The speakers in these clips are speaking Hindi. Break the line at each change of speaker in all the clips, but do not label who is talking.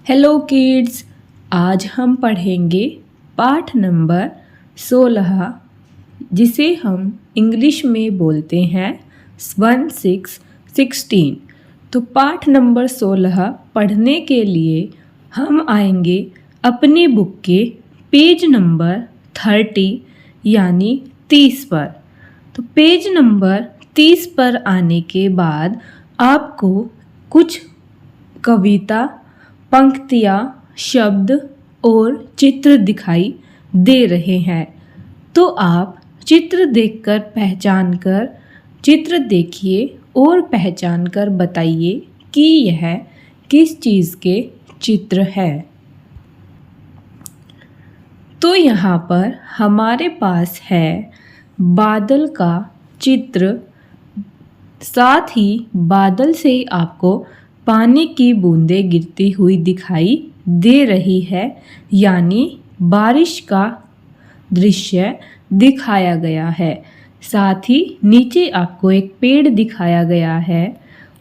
हेलो किड्स, आज हम पढ़ेंगे पाठ नंबर 16 जिसे हम इंग्लिश में बोलते हैं 16 तो पाठ नंबर 16 पढ़ने के लिए हम आएंगे अपनी बुक के पेज नंबर 30 यानी 30 पर। तो पेज नंबर 30 पर आने के बाद आपको कुछ कविता, पंक्तियाँ, शब्द और चित्र दिखाई दे रहे हैं। तो आप चित्र देखकर पहचान कर चित्र देखिए और पहचान कर बताइए कि यह किस चीज़ के चित्र है। तो यहाँ पर हमारे पास है बादल का चित्र, साथ ही बादल से आपको पानी की बूंदें गिरती हुई दिखाई दे रही है, यानी बारिश का दृश्य दिखाया गया है। साथ ही नीचे आपको एक पेड़ दिखाया गया है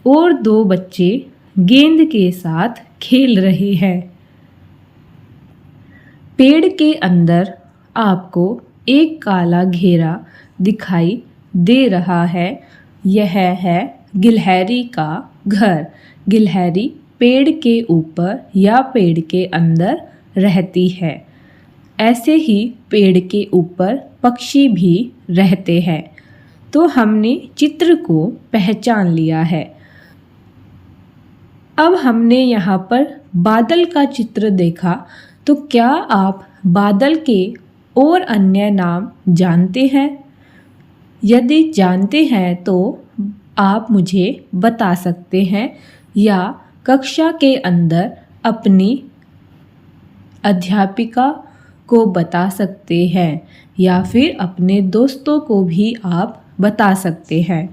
और दो बच्चे गेंद के साथ खेल रहे हैं। पेड़ के अंदर आपको एक काला घेरा दिखाई दे रहा है। यह है गिलहरी का घर। गिलहरी पेड़ के ऊपर या पेड़ के अंदर रहती है। ऐसे ही पेड़ के ऊपर पक्षी भी रहते हैं। तो हमने चित्र को पहचान लिया है। अब हमने यहाँ पर बादल का चित्र देखा, तो क्या आप बादल के और अन्य नाम जानते हैं? यदि जानते हैं तो आप मुझे बता सकते हैं या कक्षा के अंदर अपनी अध्यापिका को बता सकते हैं या फिर अपने दोस्तों को भी आप बता सकते हैं।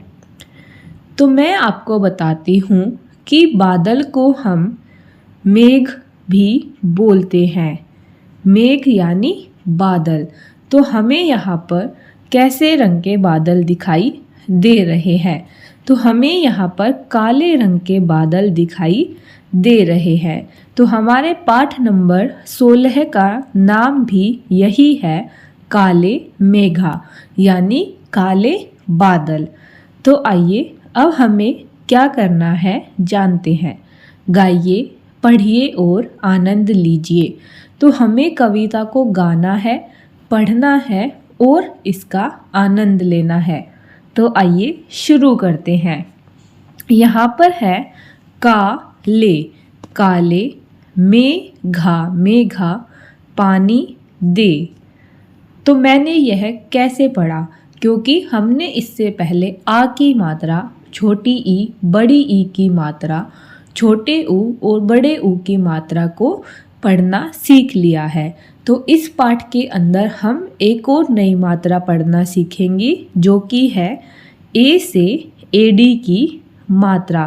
तो मैं आपको बताती हूँ कि बादल को हम मेघ भी बोलते हैं। मेघ यानी बादल। तो हमें यहाँ पर कैसे रंग के बादल दिखाई दे रहे हैं? तो हमें यहाँ पर काले रंग के बादल दिखाई दे रहे हैं। तो हमारे पाठ नंबर 16 का नाम भी यही है, काले मेघा यानी काले बादल। तो आइए अब हमें क्या करना है जानते हैं। गाइए, पढ़िए और आनंद लीजिए। तो हमें कविता को गाना है, पढ़ना है और इसका आनंद लेना है। तो आइए शुरू करते हैं। यहाँ पर है काले, काले, मेघा, मेघा, पानी दे। तो मैंने यह कैसे पढ़ा? क्योंकि हमने इससे पहले आ की मात्रा, छोटी ई, बड़ी ई की मात्रा, छोटे ऊ और बड़े ऊ की मात्रा को पढ़ना सीख लिया है। तो इस पाठ के अंदर हम एक और नई मात्रा पढ़ना सीखेंगे, जो कि है ए से एडी की मात्रा।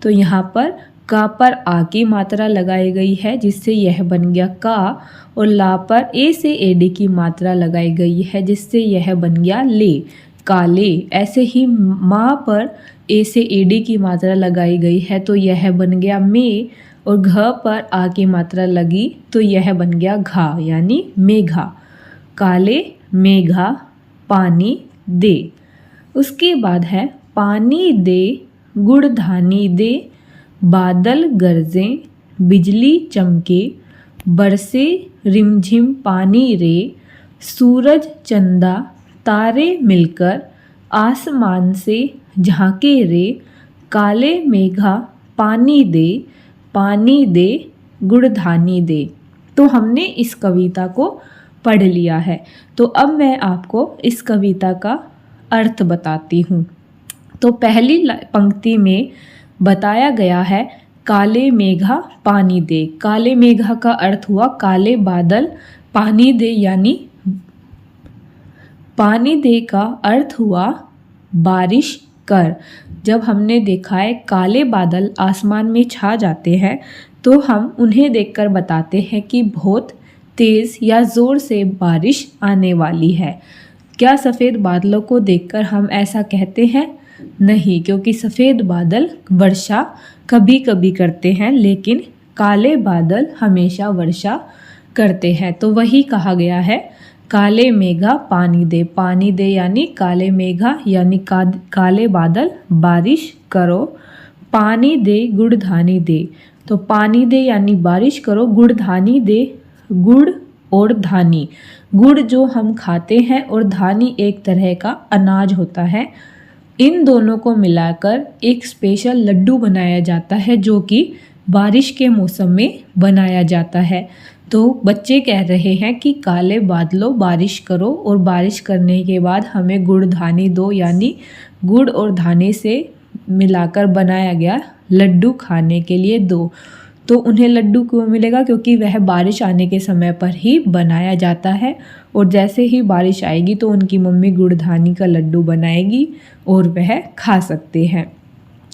तो यहाँ पर का पर आ की मात्रा लगाई गई है, जिससे यह बन गया का, और ला पर ए से एडी की मात्रा लगाई गई है, जिससे यह बन गया ले, काले। ऐसे ही माँ पर ए से एडी की मात्रा लगाई गई है, तो यह बन गया में, और घ पर आ की मात्रा लगी तो यह बन गया घा यानी मेघा। काले मेघा पानी दे। उसके बाद है पानी दे गुड़ धानी दे, बादल गरजें बिजली चमके, बरसे रिमझिम पानी रे, सूरज चंदा तारे मिलकर, आसमान से झांके रे, काले मेघा पानी दे, पानी दे गुड़ धानी दे। तो हमने इस कविता को पढ़ लिया है। तो अब मैं आपको इस कविता का अर्थ बताती हूँ। तो पहली पंक्ति में बताया गया है काले मेघा पानी दे। काले मेघा का अर्थ हुआ काले बादल, पानी दे यानी पानी दे का अर्थ हुआ बारिश कर। जब हमने देखा है काले बादल आसमान में छा जाते हैं, तो हम उन्हें देखकर बताते हैं कि बहुत तेज़ या ज़ोर से बारिश आने वाली है। क्या सफ़ेद बादलों को देखकर हम ऐसा कहते हैं? नहीं, क्योंकि सफ़ेद बादल वर्षा कभी कभी करते हैं लेकिन काले बादल हमेशा वर्षा करते हैं। तो वही कहा गया है, काले मेघा पानी दे यानी काले मेघा यानी काले बादल बारिश करो, पानी दे गुड़ धानी दे। तो पानी दे यानी बारिश करो, गुड़ धानी दे, गुड़ और धानी, गुड़ जो हम खाते हैं और धानी एक तरह का अनाज होता है, इन दोनों को मिलाकर एक स्पेशल लड्डू बनाया जाता है जो कि बारिश के मौसम में बनाया जाता है। तो बच्चे कह रहे हैं कि काले बादलों बारिश करो और बारिश करने के बाद हमें गुड़ धानी दो, यानी गुड़ और धानी से मिलाकर बनाया गया लड्डू खाने के लिए दो। तो उन्हें लड्डू क्यों मिलेगा? क्योंकि वह बारिश आने के समय पर ही बनाया जाता है और जैसे ही बारिश आएगी तो उनकी मम्मी गुड़धानी का लड्डू बनाएगी और वह खा सकते हैं।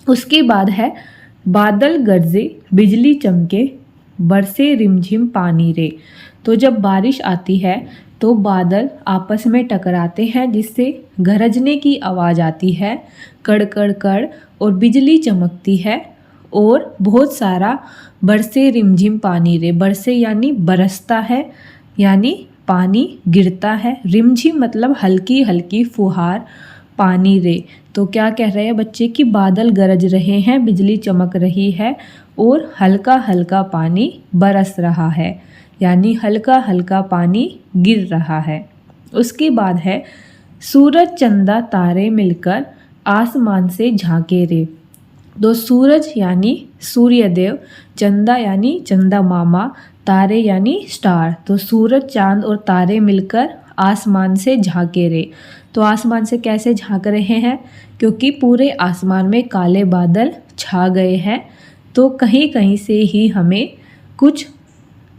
उसके बाद है, बादल गरजे बिजली चमके बरसे रिमझिम पानी रे। तो जब बारिश आती है तो बादल आपस में टकराते हैं जिससे गरजने की आवाज़ आती है, कड़ कड़ कड़, और बिजली चमकती है और बहुत सारा बरसे रिमझिम पानी रे। बरसे यानी बरसता है, यानी पानी गिरता है। रिमझिम मतलब हल्की हल्की फुहार, पानी रे। तो क्या कह रहे हैं बच्चे कि बादल गरज रहे हैं, बिजली चमक रही है और हल्का हल्का पानी बरस रहा है, यानी हल्का हल्का पानी गिर रहा है। उसके बाद है, सूरज चंदा तारे मिलकर आसमान से झांके रे। तो सूरज यानी सूर्यदेव, चंदा यानी चंदा मामा, तारे यानी स्टार। तो सूरज चांद और तारे मिलकर आसमान से झांके रे। तो आसमान से कैसे झांक रहे हैं? क्योंकि पूरे आसमान में काले बादल छा गए हैं, तो कहीं कहीं से ही हमें कुछ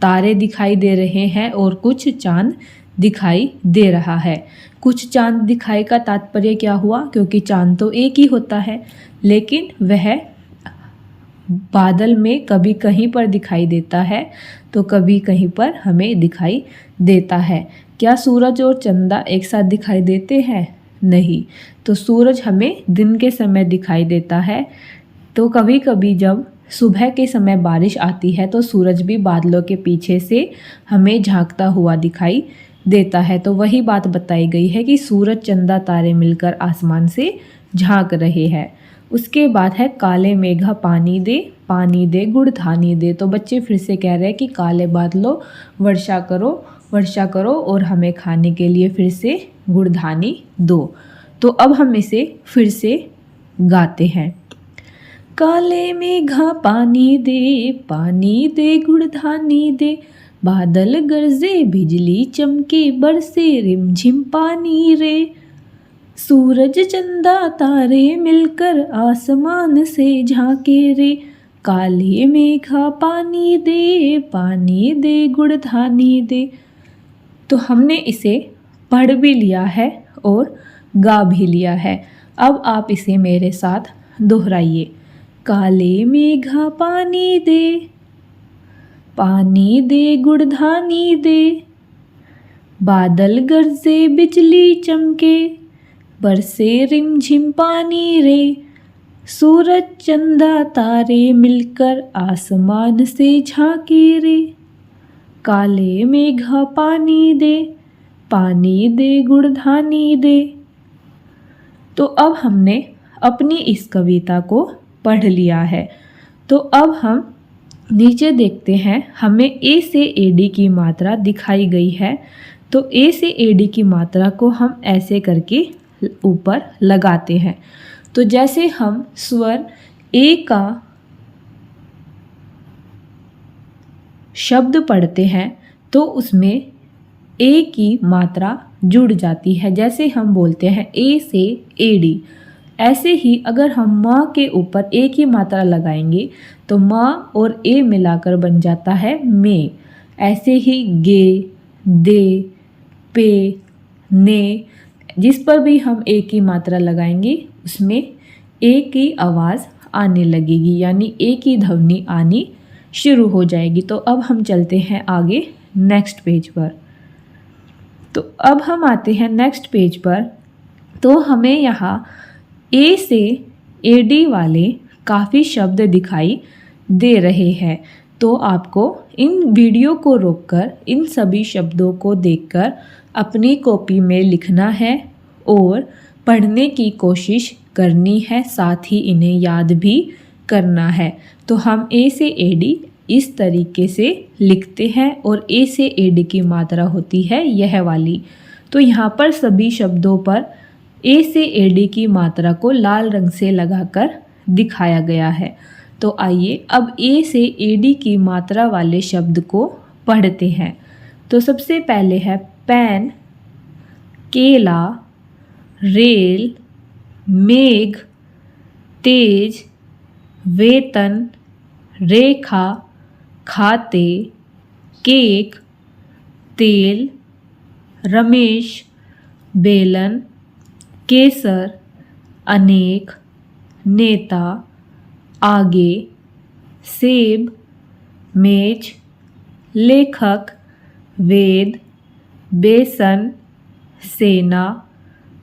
तारे दिखाई दे रहे हैं और कुछ चांद दिखाई दे रहा है। कुछ चांद दिखाई का तात्पर्य क्या हुआ? क्योंकि चांद तो एक ही होता है, लेकिन वह बादल में कभी कहीं पर दिखाई देता है तो कभी कहीं पर हमें दिखाई देता है। क्या सूरज और चंदा एक साथ दिखाई देते हैं? नहीं। तो सूरज हमें दिन के समय दिखाई देता है, तो कभी कभी जब सुबह के समय बारिश आती है तो सूरज भी बादलों के पीछे से हमें झांकता हुआ दिखाई देता है। तो वही बात बताई गई है कि सूरज चंदा तारे मिलकर आसमान से झांक रहे हैं। उसके बाद है, काले मेघा पानी दे गुड़ धानी दे। तो बच्चे फिर से कह रहे हैं कि काले बादलों वर्षा करो और हमें खाने के लिए फिर से गुड़ धानी दो। तो अब हम इसे फिर से गाते हैं। काले मेघा पानी दे गुड़ धानी दे, बादल गरजे बिजली चमके बरसे रिमझिम पानी रे। सूरज चंदा तारे मिलकर आसमान से झांके रे, काले मेघा पानी दे गुड़ धानी दे। तो हमने इसे पढ़ भी लिया है और गा भी लिया है। अब आप इसे मेरे साथ दोहराइए। काले मेघा पानी दे गुड़ धानी दे, बादल गरजे बिजली चमके बरसे रिमझिम पानी रे। सूरज चंदा तारे मिलकर आसमान से झांके रे, काले मेघा पानी दे गुड़ धानी दे। तो अब हमने अपनी इस कविता को पढ़ लिया है। तो अब हम नीचे देखते हैं, हमें ए से एडी की मात्रा दिखाई गई है। तो ए से एडी की मात्रा को हम ऐसे करके ऊपर लगाते हैं। तो जैसे हम स्वर ए का शब्द पढ़ते हैं तो उसमें ए की मात्रा जुड़ जाती है। जैसे हम बोलते हैं ए से एडी, ऐसे ही अगर हम माँ के ऊपर ए की मात्रा लगाएंगे तो माँ और ए मिलाकर बन जाता है में। ऐसे ही गे, दे, पे, ने, जिस पर भी हम ए की मात्रा लगाएंगे उसमें ए की आवाज़ आने लगेगी, यानी ए की ध्वनि आनी शुरू हो जाएगी। तो अब हम चलते हैं आगे नेक्स्ट पेज पर। तो अब हम आते हैं नेक्स्ट पेज पर। तो हमें यहाँ ए से एडी वाले काफ़ी शब्द दिखाई दे रहे हैं। तो आपको इन वीडियो को रोककर इन सभी शब्दों को देखकर अपनी कॉपी में लिखना है और पढ़ने की कोशिश करनी है, साथ ही इन्हें याद भी करना है। तो हम ए से एडी इस तरीके से लिखते हैं और ए से एडी की मात्रा होती है यह वाली। तो यहाँ पर सभी शब्दों पर ए से एडी की मात्रा को लाल रंग से लगाकर दिखाया गया है। तो आइए अब ए से एडी की मात्रा वाले शब्द को पढ़ते हैं। तो सबसे पहले है पेन, केला, रेल, मेघ, तेज, वेतन, रेखा, खाते, केक, तेल, रमेश, बेलन, केसर, अनेक, नेता, आगे, सेब, मेज, लेखक, वेद, बेसन, सेना,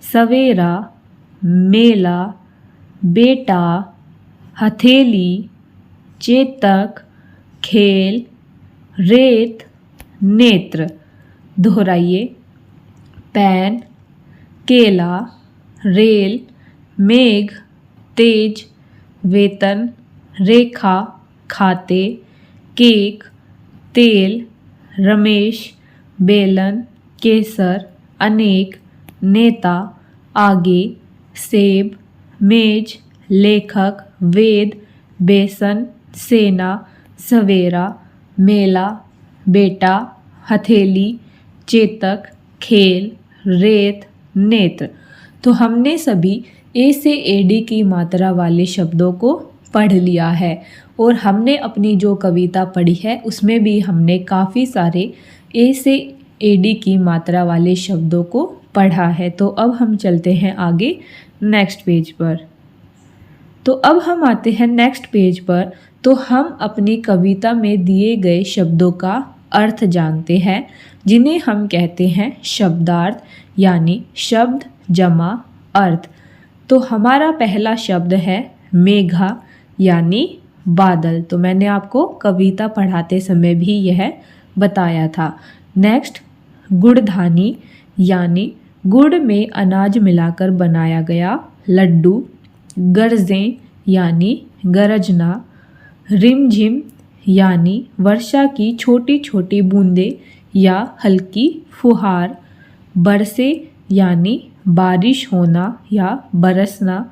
सवेरा, मेला, बेटा, हथेली, चेतक, खेल, रेत, नेत्र। दोहराइए, पेन, केला, रेल, मेघ, तेज, वेतन, रेखा, खाते, केक, तेल, रमेश, बेलन, केसर, अनेक, नेता, आगे, सेब, मेज, लेखक, वेद, बेसन, सेना, सवेरा, मेला, बेटा, हथेली, चेतक, खेल, रेत, नेत्र। तो हमने सभी ए से एडी की मात्रा वाले शब्दों को पढ़ लिया है और हमने अपनी जो कविता पढ़ी है उसमें भी हमने काफ़ी सारे ए से एडी की मात्रा वाले शब्दों को पढ़ा है। तो अब हम चलते हैं आगे नेक्स्ट पेज पर। तो अब हम आते हैं नेक्स्ट पेज पर। तो हम अपनी कविता में दिए गए शब्दों का अर्थ जानते हैं, जिन्हें हम कहते हैं शब्दार्थ, यानी शब्द जमा अर्थ। तो हमारा पहला शब्द है मेघा, यानी बादल। तो मैंने आपको कविता पढ़ाते समय भी यह बताया था। नेक्स्ट, गुड़धानी, यानी गुड़ में अनाज मिलाकर बनाया गया लड्डू। गरजें, यानी गरजना। रिमझिम, यानी वर्षा की छोटी छोटी बूंदें या हल्की फुहार। बरसे, यानी बारिश होना या बरसना।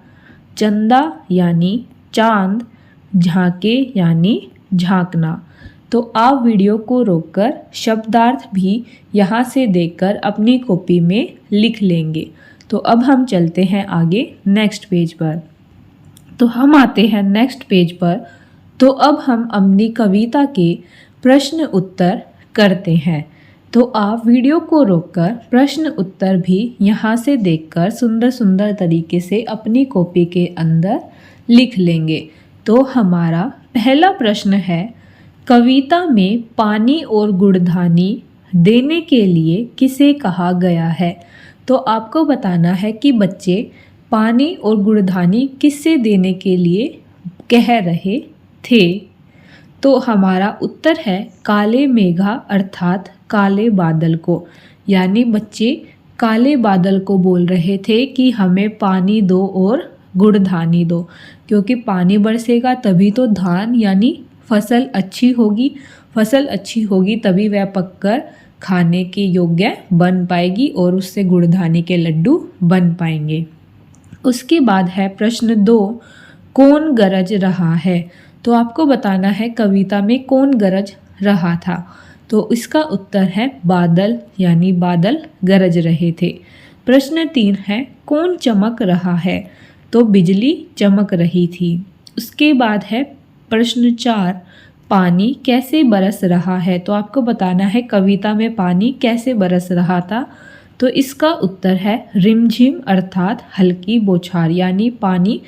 चंदा, यानी चांद। झांके, यानी झांकना। तो आप वीडियो को रोककर शब्दार्थ भी यहाँ से देखकर अपनी कॉपी में लिख लेंगे। तो अब हम चलते हैं आगे नेक्स्ट पेज पर। तो हम आते हैं नेक्स्ट पेज पर। तो अब हम अपनी कविता के प्रश्न उत्तर करते हैं। तो आप वीडियो को रोककर प्रश्न उत्तर भी यहाँ से देखकर सुंदर सुंदर तरीके से अपनी कॉपी के अंदर लिख लेंगे। तो हमारा पहला प्रश्न है, कविता में पानी और गुड़धानी देने के लिए किसे कहा गया है? तो आपको बताना है कि बच्चे पानी और गुड़धानी किससे देने के लिए कह रहे थे। तो हमारा उत्तर है काले मेघा अर्थात काले बादल को, यानी बच्चे काले बादल को बोल रहे थे कि हमें पानी दो और गुड़धानी दो, क्योंकि पानी बरसेगा तभी तो धान यानी फसल अच्छी होगी। फसल अच्छी होगी तभी वह पककर खाने के योग्य बन पाएगी और उससे गुड़धानी के लड्डू बन पाएंगे। उसके बाद है प्रश्न 2, कौन गरज रहा है? तो आपको बताना है कविता में कौन गरज रहा था। तो इसका उत्तर है बादल, यानी बादल गरज रहे थे। प्रश्न 3 है, कौन चमक रहा है? तो बिजली चमक रही थी। उसके बाद है प्रश्न 4, पानी कैसे बरस रहा है? तो आपको बताना है कविता में पानी कैसे बरस रहा था। तो इसका उत्तर है रिमझिम अर्थात हल्की बौछार, यानी पानी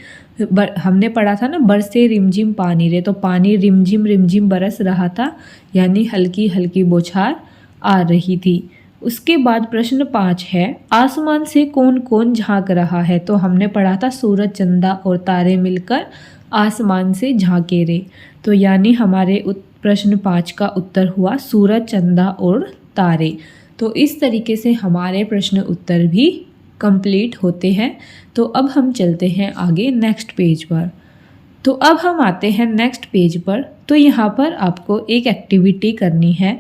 हमने पढ़ा था ना, बरसे रिमझिम पानी रे, तो पानी रिमझिम रिमझिम बरस रहा था, यानी हल्की हल्की बौछार आ रही थी। उसके बाद प्रश्न 5 है, आसमान से कौन कौन झांक रहा है? तो हमने पढ़ा था सूरज, चंदा और तारे मिलकर आसमान से झांके रे। तो यानी हमारे प्रश्न 5 का उत्तर हुआ सूरज, चंदा और तारे। तो इस तरीके से हमारे प्रश्न उत्तर भी कंप्लीट होते हैं। तो अब हम चलते हैं आगे नेक्स्ट पेज पर। तो अब हम आते हैं नेक्स्ट पेज पर। तो यहाँ पर आपको एक एक्टिविटी करनी है।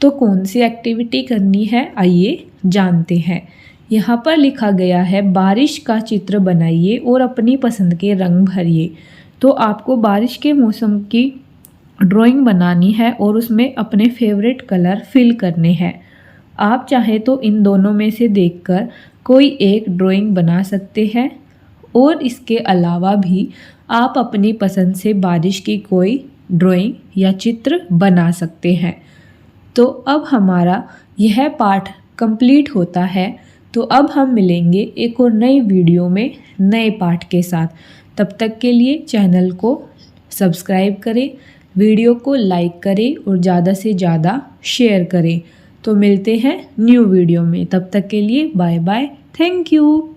तो कौन सी एक्टिविटी करनी है, आइए जानते हैं। यहाँ पर लिखा गया है बारिश का चित्र बनाइए और अपनी पसंद के रंग भरिए। तो आपको बारिश के मौसम की ड्राइंग बनानी है और उसमें अपने फेवरेट कलर फिल करने हैं। आप चाहे तो इन दोनों में से देखकर कोई एक ड्राइंग बना सकते हैं और इसके अलावा भी आप अपनी पसंद से बारिश की कोई ड्राइंग या चित्र बना सकते हैं। तो अब हमारा यह पाठ कंप्लीट होता है। तो अब हम मिलेंगे एक और नई वीडियो में नए पाठ के साथ। तब तक के लिए चैनल को सब्सक्राइब करें, वीडियो को लाइक करें और ज़्यादा से ज़्यादा शेयर करें। तो मिलते हैं न्यू वीडियो में। तब तक के लिए बाय बाय, थैंक यू।